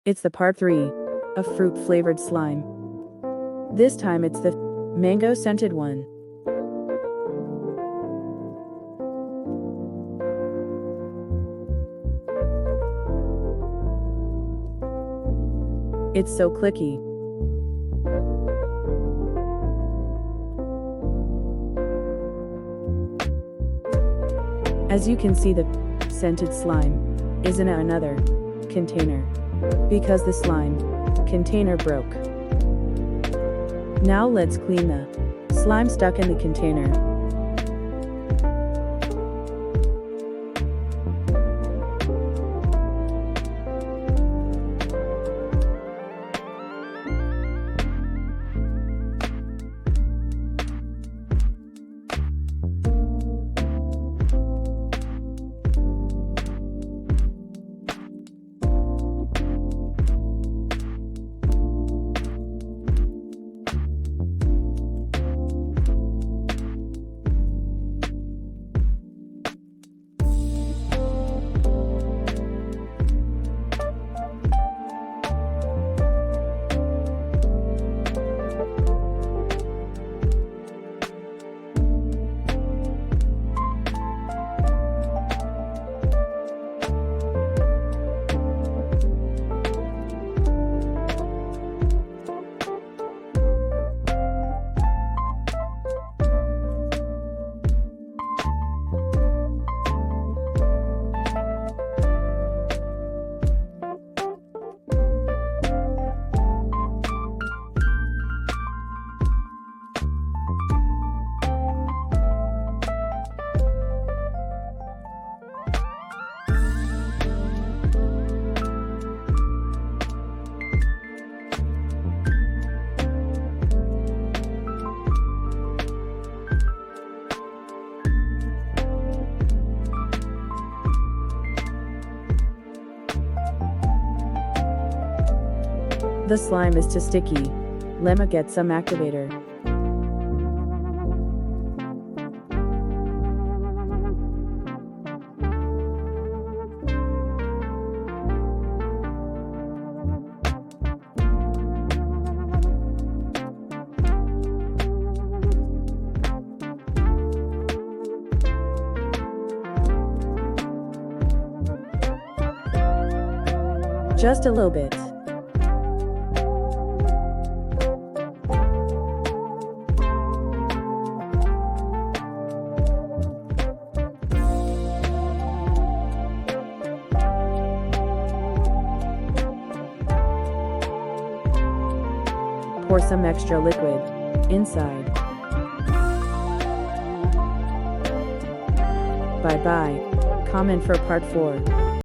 It's the part 3 of fruit-flavored slime. This time it's the mango-scented one. It's so clicky. As you can see, the scented slime is in another container because the slime container broke. Now let's clean the slime stuck in the container. The slime is too sticky. Lemma get some activator. Just a little bit. Pour some extra liquid inside. Bye bye. Comment for part 4.